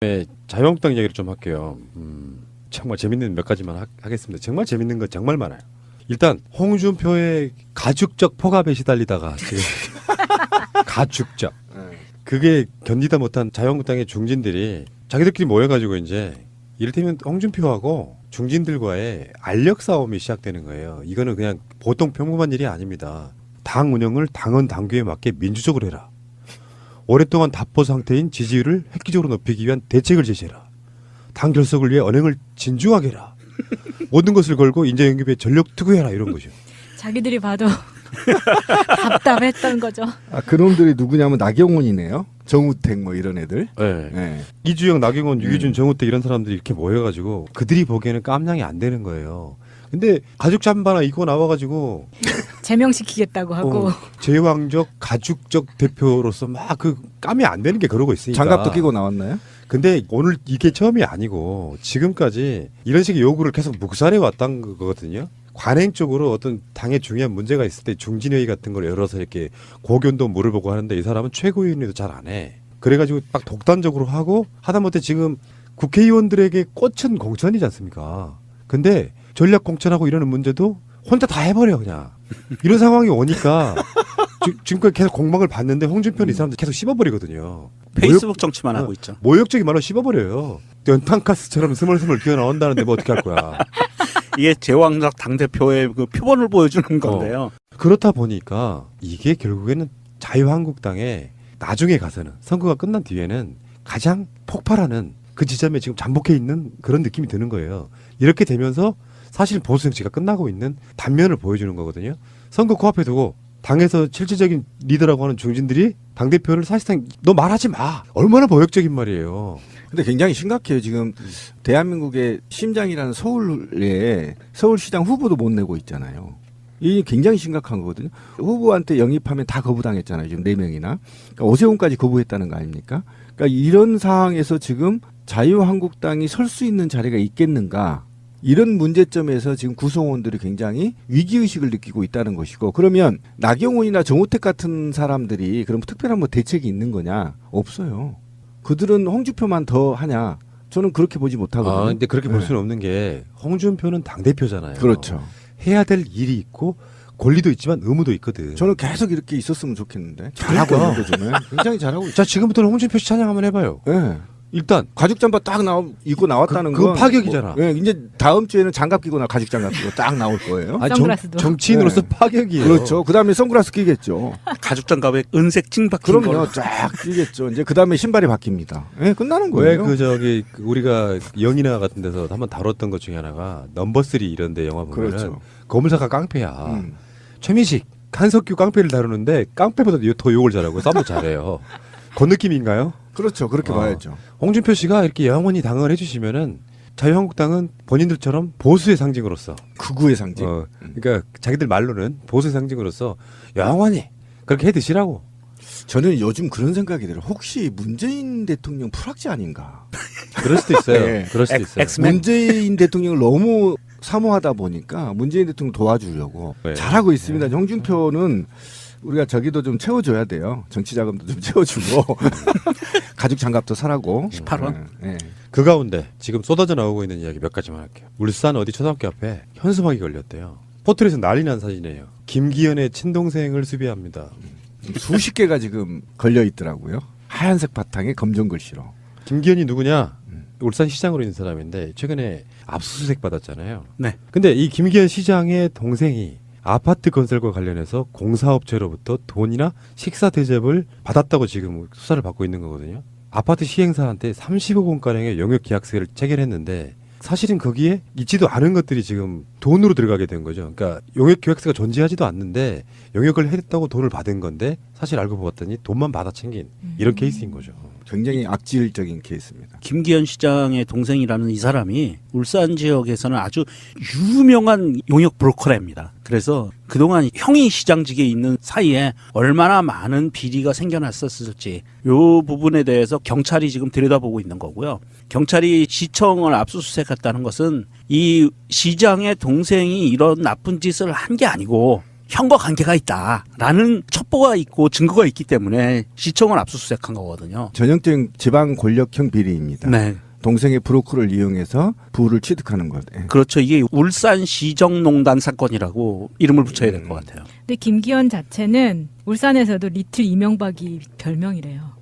네, 자유한국당 이야기를 좀 할게요. 정말 재밌는 몇 가지만 하겠습니다. 정말 재밌는 건 정말 많아요. 일단 홍준표의 가축적 폭압에 시달리다가 지금 가축적 그게 견디다 못한 자유한국당의 중진들이 자기들끼리 모여가지고 이제 이를테면 홍준표하고 중진들과의 알력 싸움이 시작되는 거예요. 이거는 그냥 보통 평범한 일이 아닙니다. 당 운영을 당원 당규에 맞게 민주적으로 해라. 오랫동안 답보 상태인 지지율을 획기적으로 높이기 위한 대책을 제시해라. 당 결석을 위해 언행을 진중하게 해라. 모든 것을 걸고 인재 영입에 전력 투구해라 이런 거죠. 자기들이 봐도 답답했던 거죠. 아, 그놈들이 누구냐면 나경원이네요. 정우택 뭐 이런 애들. 네. 네. 이주영, 나경원, 유기준, 정우택 이런 사람들이 이렇게 모여가지고 그들이 보기에는 깜냥이 안 되는 거예요. 근데 가죽 잠바나 입고 나와가지고 제명시키겠다고 하고 제왕적 가죽적 대표로서 막 그 깜이 안 되는 게 그러고 있으니까. 장갑도 끼고 나왔나요? 근데 오늘 이게 처음이 아니고 지금까지 이런 식의 요구를 계속 묵살해 왔던 거거든요. 관행적으로 어떤 당에 중요한 문제가 있을 때 중진회의 같은 걸 열어서 이렇게 고견도 물어보고 하는데 이 사람은 최고위원회도 잘 안 해. 그래가지고 딱 독단적으로 하고 하다못해 지금 국회의원들에게 꽂힌 공천이지 않습니까? 근데 전략 공천하고 이러는 문제도 혼자 다 해버려 그냥. 이런 상황이 오니까 지금까지 계속 공방을 봤는데 홍준표는 이 사람들 계속 씹어버리거든요. 페이스북 정치만 하고 있죠. 모욕적인 말로 씹어버려요. 연탄가스처럼 스멀스멀 기어나온다는데 뭐 어떻게 할 거야. 이게 제왕적 당대표의 그 표본을 보여주는 건데요. 그렇다 보니까 이게 결국에는 자유한국당에 나중에 가서는 선거가 끝난 뒤에는 가장 폭발하는 그 지점에 지금 잠복해 있는 그런 느낌이 드는 거예요. 이렇게 되면서 사실 보수 정치가 끝나고 있는 단면을 보여주는 거거든요. 선거 코앞에 두고 당에서 실질적인 리더라고 하는 중진들이 당대표를 사실상 너 말하지 마. 얼마나 모욕적인 말이에요. 근데 굉장히 심각해요. 지금 대한민국의 심장이라는 서울에 서울시장 후보도 못 내고 있잖아요. 이 굉장히 심각한 거거든요. 후보한테 영입하면 다 거부당했잖아요. 지금 4명이나. 그러니까 오세훈까지 거부했다는 거 아닙니까? 그러니까 이런 상황에서 지금 자유한국당이 설 수 있는 자리가 있겠는가? 이런 문제점에서 지금 구성원들이 굉장히 위기의식을 느끼고 있다는 것이고, 그러면 나경원이나 정우택 같은 사람들이 그럼 특별한 뭐 대책이 있는 거냐? 없어요. 그들은 홍준표만 더 하냐? 저는 그렇게 보지 못하거든요. 근데 그렇게 볼 수는 없는 게 홍준표는 당대표잖아요. 그렇죠. 해야 될 일이 있고 권리도 있지만 의무도 있거든. 저는 계속 이렇게 있었으면 좋겠는데. 잘하고 있는데 저는. 굉장히 잘하고 있어요. 자, 지금부터는 홍준표 씨 찬양 한번 해봐요. 네. 일단 가죽 잠바 딱 입고 나왔다는 그건 건 파격이잖아. 뭐, 네, 이제 다음 주에는 장갑 끼고 가죽 장갑 끼고 딱 나올 거예요. 아니, 선글라스도. 정치인으로서 네. 파격이에요. 그렇죠. 그다음에 선글라스 끼겠죠. 가죽 장갑에 은색 찡 박힌 그럼요. 거. 쫙 끼겠죠. 이제 그다음에 신발이 바뀝니다. 네, 끝나는 왜 거예요. 그 저기 우리가 영이나 같은 데서 한번 다뤘던 것 중에 하나가 넘버 3 이런 데 영화 보면은 그렇죠. 거물사가 깡패야. 최민식, 한석규 깡패를 다루는데 깡패보다 더 욕을 잘하고 싸움도 잘해요. 그 느낌인가요? 그렇죠. 그렇게 봐야죠. 홍준표 씨가 이렇게 영원히 당을 해주시면은 자유한국당은 본인들처럼 보수의 상징으로서, 극우의 상징. 그러니까 자기들 말로는 보수의 상징으로서 영원히 그렇게 해 드시라고. 저는 요즘 그런 생각이 들어요. 혹시 문재인 대통령 풀악지 아닌가? 그럴 수도 있어요. 네. 그럴 수도 있어요. 엑스맨. 문재인 대통령을 너무 사모하다 보니까 문재인 대통령 도와주려고 네. 잘하고 있습니다. 홍준표는 우리가 저기도 좀 채워줘야 돼요. 정치 자금도 좀 채워주고 가죽 장갑도 사라고. 18원? 네. 그 가운데 지금 쏟아져 나오고 있는 이야기 몇 가지만 할게요. 울산 어디 초등학교 앞에 현수막이 걸렸대요. 포털에서 난리 난 사진이에요. 김기현의 친동생을 수비합니다. 수십 개가 지금 걸려 있더라고요. 하얀색 바탕에 검정 글씨로. 김기현이 누구냐? 울산 시장으로 있는 사람인데 최근에 압수수색 받았잖아요. 네. 근데 이 김기현 시장의 동생이 아파트 건설과 관련해서 공사업체로부터 돈이나 식사 대접을 받았다고 지금 수사를 받고 있는 거거든요. 아파트 시행사한테 30억 원가량의 영역 계약서를 체결했는데 사실은 거기에 있지도 않은 것들이 지금 돈으로 들어가게 된 거죠. 그러니까 영역 계약서가 존재하지도 않는데 영역을 했다고 돈을 받은 건데 사실 알고 보았더니 돈만 받아 챙긴 이런 케이스인 거죠. 굉장히 악질적인 케이스입니다. 김기현 시장의 동생이라는 이 사람이 울산 지역에서는 아주 유명한 용역 브로커랍니다. 그래서 그동안 형이 시장직에 있는 사이에 얼마나 많은 비리가 생겨났었을지 이 부분에 대해서 경찰이 지금 들여다보고 있는 거고요. 경찰이 시청을 압수수색했다는 것은 이 시장의 동생이 이런 나쁜 짓을 한 게 아니고 형과 관계가 있다라는 첩보가 있고 증거가 있기 때문에 시청을 압수수색한 거거든요. 전형적인 지방 권력형 비리입니다. 네. 동생의 브로커를 이용해서 부를 취득하는 것. 예. 그렇죠. 이게 울산시정농단 사건이라고 이름을 붙여야 될 것 같아요. 근데 김기현 자체는 울산에서도 리틀 이명박이 별명이래요.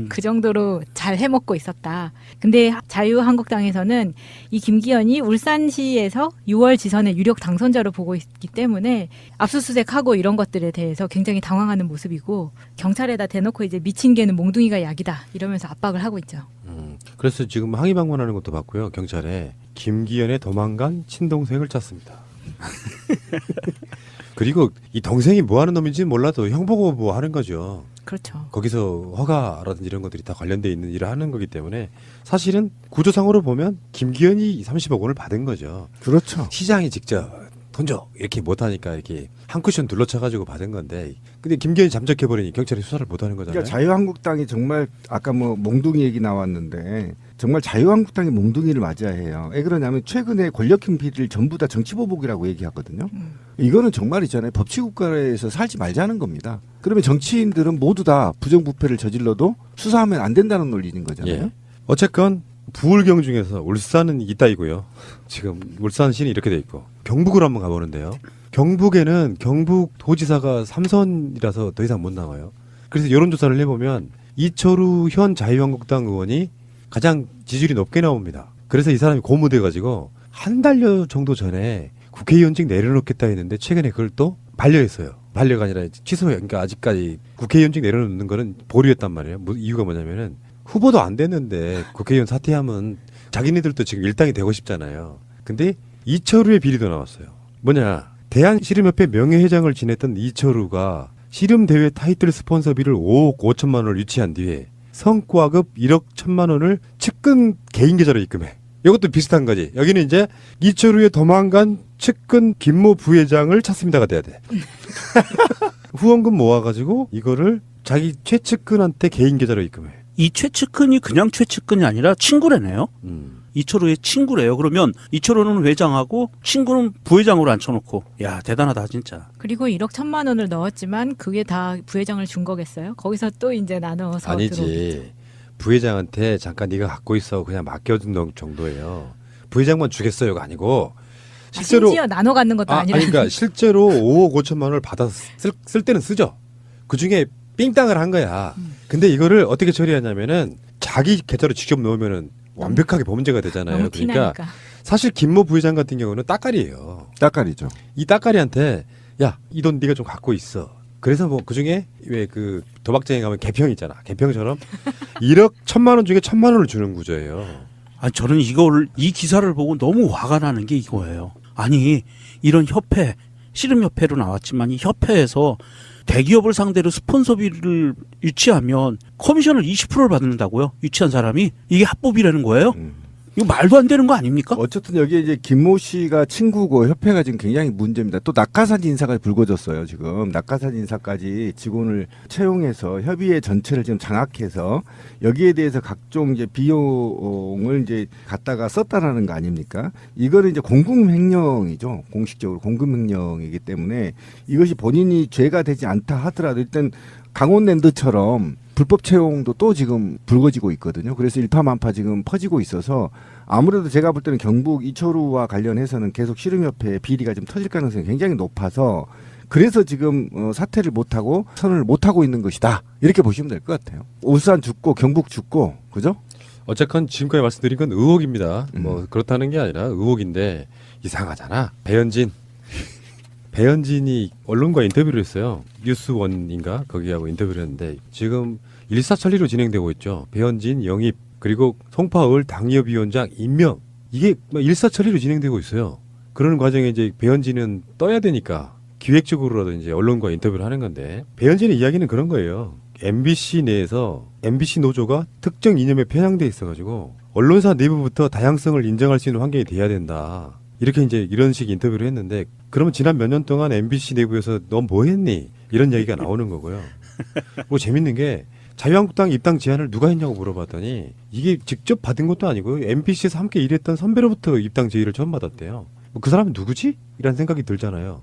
그 정도로 잘 해먹고 있었다. 근데 자유한국당에서는 이 김기현이 울산시에서 6월 지선의 유력 당선자로 보고 있기 때문에 압수수색하고 이런 것들에 대해서 굉장히 당황하는 모습이고 경찰에다 대놓고 이제 미친 개는 몽둥이가 약이다 이러면서 압박을 하고 있죠. 그래서 지금 항의 방문하는 것도 봤고요. 경찰에 김기현의 도망간 친동생을 찾습니다. 그리고 이 동생이 뭐 하는 놈인지는 몰라도 형 보고 뭐 하는 거죠. 그렇죠. 거기서 허가라든지 이런 것들이 다 관련돼 있는 일을 하는 거기 때문에 사실은 구조상으로 보면 김기현이 30억 원을 받은 거죠. 그렇죠. 시장이 직접 돈 줘 이렇게 못하니까 이렇게 한 쿠션 둘러쳐가지고 받은 건데 근데 김기현이 잠적해버리니 경찰이 수사를 못하는 거잖아요. 그러니까 자유한국당이 정말 아까 뭐 몽둥이 얘기 나왔는데 정말 자유한국당이 몽둥이를 맞아야 해요. 왜 그러냐면 최근에 권력형 비리를 전부 다 정치보복이라고 얘기하거든요. 이거는 정말 있잖아요. 법치국가에서 살지 말자는 겁니다. 그러면 정치인들은 모두 다 부정부패를 저질러도 수사하면 안 된다는 논리인 거잖아요. 예. 어쨌건 부울경 중에서 울산은 이따이고요. 지금 울산시는 이렇게 돼 있고 경북으로 한번 가보는데요. 경북에는 경북도지사가 3선이라서 더 이상 못 나와요. 그래서 여론조사를 해보면 이철우 현 자유한국당 의원이 가장 지지율이 높게 나옵니다. 그래서 이 사람이 고무돼가지고 한 달여 정도 전에 국회의원직 내려놓겠다 했는데 최근에 그걸 또 반려했어요. 반려가 아니라 취소해요. 그러니까 아직까지 국회의원직 내려놓는 거는 보류했단 말이에요. 이유가 뭐냐면은 후보도 안 됐는데 국회의원 사퇴하면 자기네들도 지금 일당이 되고 싶잖아요. 근데 이철우의 비리도 나왔어요. 뭐냐. 대한씨름협회 명예회장을 지냈던 이철우가 씨름대회 타이틀 스폰서비를 5억 5천만 원을 유치한 뒤에 성과급 1억 1천만 원을 측근 개인 계좌로 입금해. 이것도 비슷한 거지. 여기는 이제 이철우의 도망간 측근 김모 부회장을 찾습니다가 돼야 돼. 후원금 모아가지고 이거를 자기 최측근한테 개인 계좌로 입금해. 이 최측근이 그냥 최측근이 아니라 친구래네요. 이철우의 친구래요. 그러면 이철우는 회장하고 친구는 부회장으로 앉혀놓고 야 대단하다 진짜. 그리고 1억 1천만 원을 넣었지만 그게 다 부회장을 준 거겠어요? 거기서 또 이제 나눠서 아니지. 들어오겠죠. 부회장한테 잠깐 네가 갖고 있어 그냥 맡겨둔 정도예요. 부회장만 주겠어요가 아니고 실제로 심지어 나눠 갖는 것도 아니라. 아니, 그러니까 실제로 5억 5천만 원을 받아 쓸 때는 쓰죠. 그 중에 삥땅을 한 거야. 근데 이거를 어떻게 처리하냐면은 자기 계좌로 직접 넣으면은 완벽하게 범죄가 되잖아요. 너무 그러니까 티나니까. 사실 김모 부회장 같은 경우는 따까리예요. 따까리죠. 이 따까리한테 야, 이 돈 네가 좀 갖고 있어. 그래서 뭐 그중에 왜 그 도박장에 가면 개평 있잖아. 개평처럼 1억 1천만 원 중에 1천만 원을 주는 구조예요. 아 저는 이 기사를 보고 너무 화가 나는 게 이거예요. 아니 이런 협회 씨름협회로 나왔지만 이 협회에서 대기업을 상대로 스폰서비를 유치하면 커미션을 20%를 받는다고요? 유치한 사람이? 이게 합법이라는 거예요? 이거 말도 안 되는 거 아닙니까? 어쨌든 여기에 이제 김모 씨가 친구고 협회가 지금 굉장히 문제입니다. 또 낙하산 인사가 불거졌어요. 지금 낙하산 인사까지 직원을 채용해서 협의회 전체를 지금 장악해서 여기에 대해서 각종 이제 비용을 이제 갖다가 썼다라는 거 아닙니까? 이거는 이제 공금 횡령이죠. 공식적으로 공금 횡령이기 때문에 이것이 본인이 죄가 되지 않다 하더라도 일단 강원랜드처럼 불법 채용도 또 지금 불거지고 있거든요. 그래서 일파만파 지금 퍼지고 있어서 아무래도 제가 볼 때는 경북 이철우와 관련해서는 계속 씨름협회 비리가 좀 터질 가능성이 굉장히 높아서 그래서 지금 사퇴를 못하고 선언을 못하고 있는 것이다. 이렇게 보시면 될 것 같아요. 울산 죽고 경북 죽고 그죠? 어쨌건 지금까지 말씀드린 건 의혹입니다. 뭐 그렇다는 게 아니라 의혹인데 이상하잖아. 배현진이 언론과 인터뷰를 했어요. 뉴스원인가 거기하고 인터뷰를 했는데 지금 일사천리로 진행되고 있죠. 배현진 영입 그리고 송파을 당협위원장 임명 이게 일사천리로 진행되고 있어요. 그런 과정에 이제 배현진은 떠야 되니까 기획적으로라도 이제 언론과 인터뷰를 하는 건데 배현진의 이야기는 그런 거예요. MBC 내에서 MBC 노조가 특정 이념에 편향돼 있어가지고 언론사 내부부터 다양성을 인정할 수 있는 환경이 돼야 된다. 이렇게 이제 이런 식 인터뷰를 했는데 그러면 지난 몇 년 동안 MBC 내부에서 너 뭐 했니? 이런 얘기가 나오는 거고요. 그리고 재밌는 게 자유한국당 입당 제안을 누가 했냐고 물어봤더니 이게 직접 받은 것도 아니고요. MBC에서 함께 일했던 선배로부터 입당 제의를 처음 받았대요. 그 사람은 누구지? 이런 생각이 들잖아요.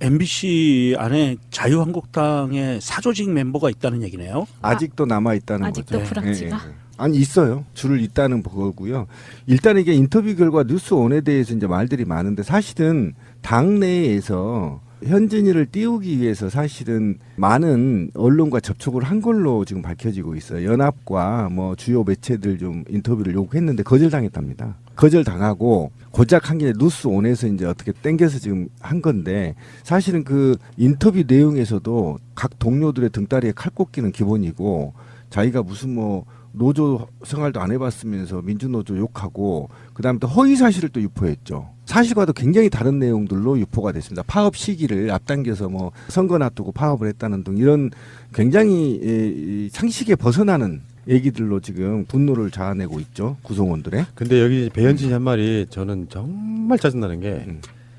MBC 안에 자유한국당의 사조직 멤버가 있다는 얘기네요. 아직도 남아 있다는 아직도 거죠. 프락치가? 아니 있어요. 줄을 잇다는 거고요. 일단 이게 인터뷰 결과 뉴스원에 대해서 이제 말들이 많은데 사실은 당내에서 현진이를 띄우기 위해서 사실은 많은 언론과 접촉을 한 걸로 지금 밝혀지고 있어요. 연합과 뭐 주요 매체들 좀 인터뷰를 요구했는데 거절당했답니다. 거절당하고 고작 한 게 뉴스원에서 이제 어떻게 땡겨서 지금 한 건데 사실은 그 인터뷰 내용에서도 각 동료들의 등다리에 칼 꽂기는 기본이고 자기가 무슨 뭐 노조 생활도 안 해봤으면서 민주노조 욕하고 그다음에 또 허위 사실을 또 유포했죠. 사실과도 굉장히 다른 내용들로 유포가 됐습니다. 파업 시기를 앞당겨서 뭐 선거 놔두고 파업을 했다는 등 이런 굉장히 상식에 벗어나는 얘기들로 지금 분노를 자아내고 있죠. 구성원들의. 근데 여기 배현진이 한 말이 저는 정말 짜증나는 게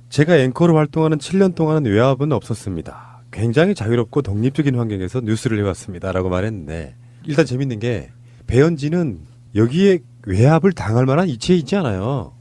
제가 앵커로 활동하는 7년 동안은 외압은 없었습니다. 굉장히 자유롭고 독립적인 환경에서 뉴스를 해왔습니다라고 말했는데 일단 재밌는 게 배현진은 여기에 외압을 당할 만한 이치에 있지 않아요.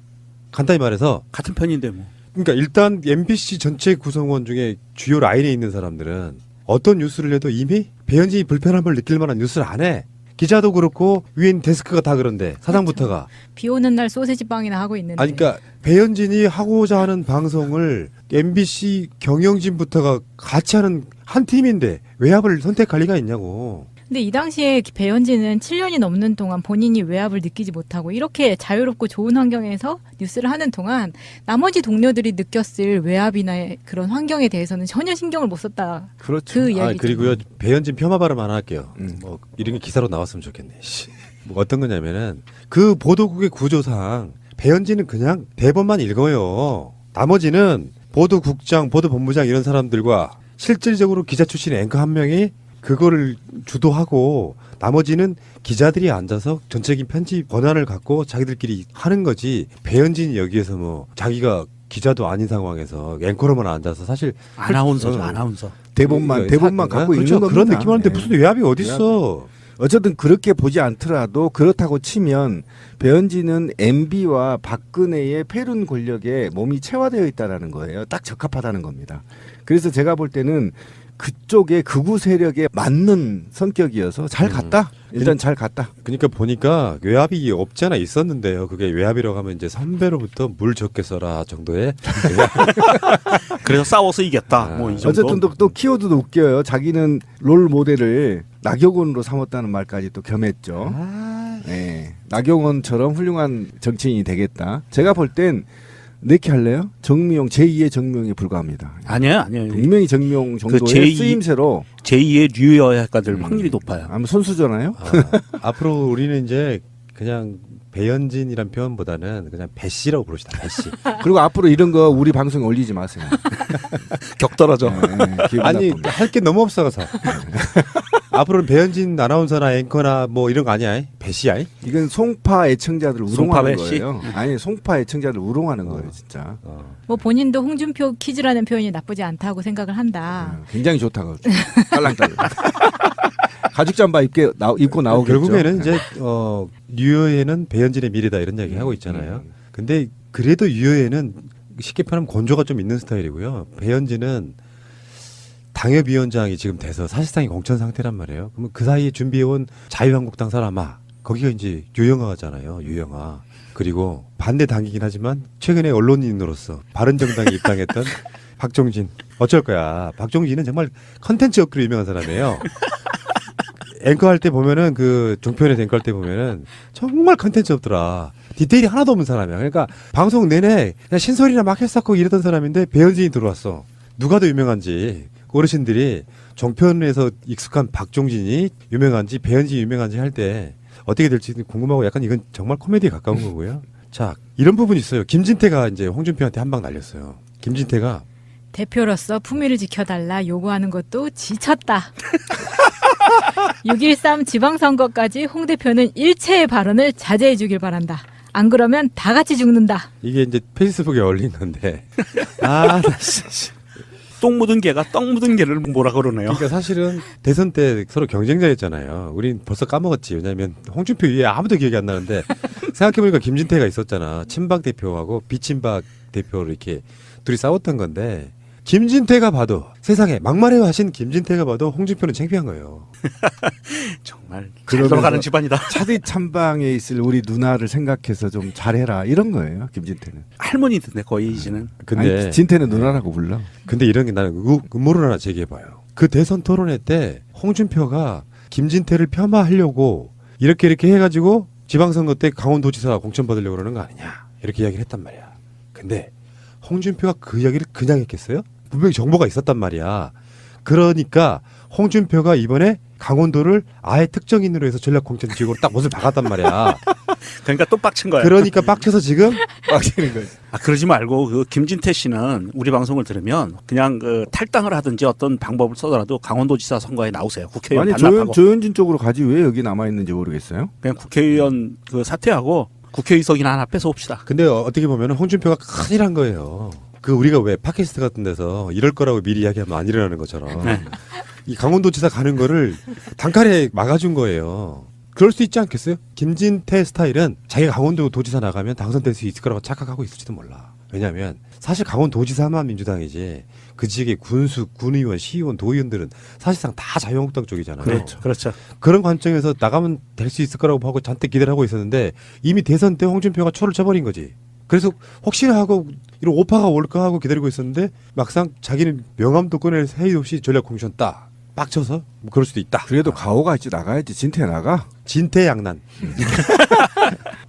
간단히 말해서 같은 편인데 뭐. 그러니까 일단 MBC 전체 구성원 중에 주요 라인에 있는 사람들은 어떤 뉴스를 해도 이미 배현진이 불편함을 느낄 만한 뉴스를 안 해. 기자도 그렇고 위엔 데스크가 다 그런데 사장부터가. 비 오는 날 소세지 빵이나 하고 있는데. 아니 그러니까 배현진이 하고자 하는 방송을 MBC 경영진부터가 같이 하는 한 팀인데 외압을 선택할 리가 있냐고. 근데 이 당시에 배현진은 7년이 넘는 동안 본인이 외압을 느끼지 못하고 이렇게 자유롭고 좋은 환경에서 뉴스를 하는 동안 나머지 동료들이 느꼈을 외압이나 그런 환경에 대해서는 전혀 신경을 못 썼다. 그렇죠. 그 이야기죠. 그리고요 배현진 폄하 발언 하나 할게요. 뭐 이런 게 기사로 나왔으면 좋겠네. 씨. 뭐 어떤 거냐면은 그 보도국의 구조상 배현진은 그냥 대본만 읽어요. 나머지는 보도국장, 보도본부장 이런 사람들과 실질적으로 기자 출신 앵커 한 명이 그거를 주도하고 나머지는 기자들이 앉아서 전체적인 편집 권한을 갖고 자기들끼리 하는 거지. 배현진이 여기에서 뭐 자기가 기자도 아닌 상황에서 앵커로만 앉아서 사실 아나운서죠, 아나운서. 대본만 갖고 그렇죠. 있는 겁니다. 그런 느낌하는데 예. 무슨 외압이 어디 있어? 어쨌든 그렇게 보지 않더라도 그렇다고 치면 배현진은 MB와 박근혜의 패륜 권력에 몸이 체화되어 있다라는 거예요. 딱 적합하다는 겁니다. 그래서 제가 볼 때는 그쪽의 극우 세력에 맞는 성격이어서 잘 갔다. 일단 잘 갔다. 그러니까 보니까 외압이 없지 않아 있었는데요. 그게 외압이라고 하면 이제 선배로부터 물 적게 써라 정도의. 그래서 싸워서 이겼다. 뭐 이 정도. 어쨌든 또 키워드도 웃겨요. 자기는 롤 모델을 나경원으로 삼았다는 말까지 또 겸했죠. 네. 나경원처럼 훌륭한 정치인이 되겠다. 제가 볼 땐 이렇게 할래요? 정미용 제2의 정미용에 불과합니다. 아니에요. 분명히 정미용 정도의 제2 쓰임새로 제2의 류여야 될 확률이 높아요. 아마 선수잖아요. 앞으로 우리는 이제 그냥 배현진이란 표현보다는 그냥 배씨라고 부르시다. 배씨. 그리고 앞으로 이런 거 우리 방송에 올리지 마세요. 격 떨어져. 기분 아니 나쁩니다. 할 게 너무 없어서. 앞으로는 배현진 아나운서나 앵커나 뭐 이런 거 아니야? 배씨야? 이건 송파 애청자들을 송파 우롱하는 배씨? 거예요. 아니 송파 애청자들 우롱하는 거예요, 진짜. 뭐 본인도 홍준표 퀴즈라는 표현이 나쁘지 않다고 생각을 한다. 굉장히 좋다고. 딸랑딸랑. 가죽 잠바 입고 나오겠죠. 결국에는 이제 유효에는 배현진의 미래다 이런 얘기 하고 있잖아요. 근데 그래도 유효에는 쉽게 표현하면 건조가 좀 있는 스타일이고요. 배현진은 당협위원장이 지금 돼서 사실상의 공천 상태란 말이에요. 그러면 그 사이에 준비해온 자유한국당 사람아 거기가 이제 유영아잖아요. 유영아. 그리고 반대 당이긴 하지만 최근에 언론인으로서 바른정당에 입당했던 박종진. 어쩔 거야. 박종진은 정말 컨텐츠 업그레이드 유명한 사람이에요. 앵커 할 때 보면은 그 종편에서 앵커 할 때 보면은 정말 컨텐츠 없더라. 디테일이 하나도 없는 사람이야. 그러니까 방송 내내 그냥 신설이나 막 했었고 이러던 사람인데 배현진이 들어왔어. 누가 더 유명한지 어르신들이 종편에서 익숙한 박종진이 유명한지 배현진이 유명한지 할 때 어떻게 될지 궁금하고 약간 이건 정말 코미디에 가까운 거고요. 자, 이런 부분이 있어요. 김진태가 이제 홍준표한테 한 방 날렸어요. 김진태가 대표로서 품위를 지켜달라 요구하는 것도 지쳤다. 6.13 지방선거까지 홍 대표는 일체의 발언을 자제해 주길 바란다. 안 그러면 다 같이 죽는다. 이게 이제 페이스북에 올린 건데 나 진짜. 똥 묻은 개가 떡 묻은 개를 뭐라 그러네요. 그러니까 사실은 대선 때 서로 경쟁자였잖아요. 우린 벌써 까먹었지. 왜냐하면 홍준표 위에 아무도 기억이 안 나는데 생각해보니까 김진태가 있었잖아. 친박 대표하고 비친박 대표로 이렇게 둘이 싸웠던 건데 김진태가 봐도 세상에 막말해 하신 김진태가 봐도 홍준표는 창피한 거예요. 정말 잘 그러면서 돌아가는 집안이다. 차디 참방에 있을 우리 누나를 생각해서 좀 잘해라 이런 거예요. 김진태는. 할머니던데 거의 이제는. 근데 아니, 진태는 누나라고 불러. 근데 이런 게 나는 음모를 하나 제기해봐요. 그 대선 토론회 때 홍준표가 김진태를 폄하하려고 이렇게 해가지고 지방선거 때 강원도지사 공천 받으려고 그러는 거 아니냐 이렇게 이야기를 했단 말이야. 근데 홍준표가 그 이야기를 그냥 했겠어요? 분명히 정보가 있었단 말이야. 그러니까 홍준표가 이번에 강원도를 아예 특정인으로 해서 전략공천 지역으로 딱 못을 박았단 말이야. 그러니까 또 빡친 거야. 그러니까 빡쳐서 지금 빡치는 거지. 아 그러지 말고 그 김진태 씨는 우리 방송을 들으면 그냥 그 탈당을 하든지 어떤 방법을 써더라도 강원도지사 선거에 나오세요. 국회의원 아니 반납하고 조현진 쪽으로 가지 왜 여기 남아 있는지 모르겠어요. 그냥 국회의원 그 사퇴하고 국회의석이나 하나 뺏어 옵시다. 근데 어떻게 보면 홍준표가 큰일 한 거예요. 그 우리가 왜 팟캐스트 같은 데서 이럴 거라고 미리 이야기하면 안 일어나는 것처럼 네. 이 강원도지사 가는 거를 단칼에 막아준 거예요. 그럴 수 있지 않겠어요? 김진태 스타일은 자기가 강원도 도지사 나가면 당선될 수 있을 거라고 착각하고 있을지도 몰라. 왜냐하면 사실 강원도지사만 민주당이지 그 지역의 군수, 군의원, 시의원, 도의원들은 사실상 다 자유한국당 쪽이잖아요. 그렇죠. 그런 관점에서 나가면 될 수 있을 거라고 하고 잔뜩 기대를 하고 있었는데 이미 대선 때 홍준표가 초를 쳐버린 거지. 그래서 혹시나 하고 이런 오파가 올까 하고 기다리고 있었는데 막상 자기는 명함도 꺼낼 새이 없이 전략 공천 딱 빡쳐서 뭐 그럴 수도 있다. 그래도 가오가 있지 나가야지. 진태 나가. 진퇴양난.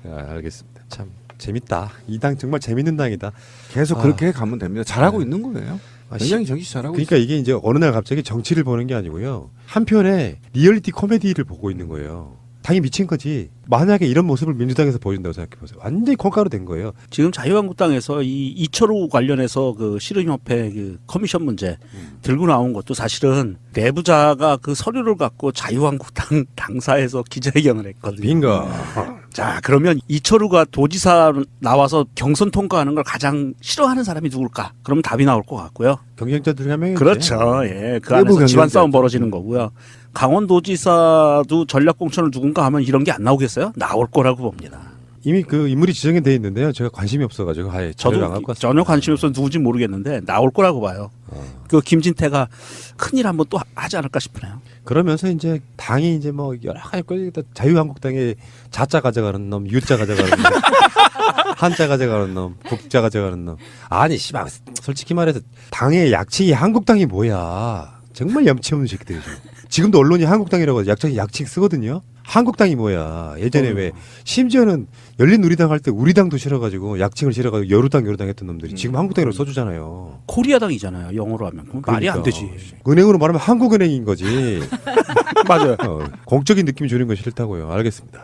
알겠습니다. 참 재밌다. 이 당 정말 재밌는 당이다. 계속 아. 그렇게 가면 됩니다. 잘하고 네. 있는 거예요. 아, 굉장히 정신 잘하고 그러니까 이게 이제 어느 날 갑자기 정치를 보는 게 아니고요. 한편에 리얼리티 코미디를 보고 있는 거예요. 당이 미친 거지. 만약에 이런 모습을 민주당에서 보여준다고 생각해 보세요. 완전히 콩가루 된 거예요. 지금 자유한국당에서 이 이철우 관련해서 그 씨름협회 그 커미션 문제 들고 나온 것도 사실은 내부자가 그 서류를 갖고 자유한국당 당사에서 기자회견을 했거든요. bingo. 자 그러면 이철우가 도지사 나와서 경선 통과하는 걸 가장 싫어하는 사람이 누굴까? 그러면 답이 나올 것 같고요. 경쟁자들 한 명이지. 그렇죠. 예, 그 내부 안에서 집안 경쟁자. 싸움 벌어지는 거고요. 강원도지사도 전략공천을 누군가 하면 이런 게 안 나오겠어요? 나올 거라고 봅니다. 이미 그 인물이 지정이 돼 있는데요. 제가 관심이 없어가지고 아예 자료를 안 저도 갖고 왔어요. 전혀 관심이 없어서 누군지 모르겠는데 나올 거라고 봐요. 그 김진태가 큰일 한번 또 하지 않을까 싶으네요. 그러면서 이제 당이 이제 뭐 여러 가지 꺼지겠다. 자유한국당에 자자 가져가는 놈, 유자 가져가는 놈, 한자 가져가는 놈, 국자 가져가는 놈. 아니 씨발 솔직히 말해서 당의 약칭이 한국당이 뭐야? 정말 염치 없는 새끼들이죠. 지금도 언론이 한국당이라고 약칭 쓰거든요. 한국당이 뭐야? 예전에 왜 심지어는 열린우리당 할 때 우리당도 싫어가지고 약칭을 싫어가지고 여루당 했던 놈들이 지금 한국당이라고 써주잖아요. 코리아당이잖아요. 영어로 하면 그럼 말이 안 되지. 은행으로 말하면 한국은행인 거지. 맞아요. 공적인 느낌이 주는 건 싫다고요. 알겠습니다.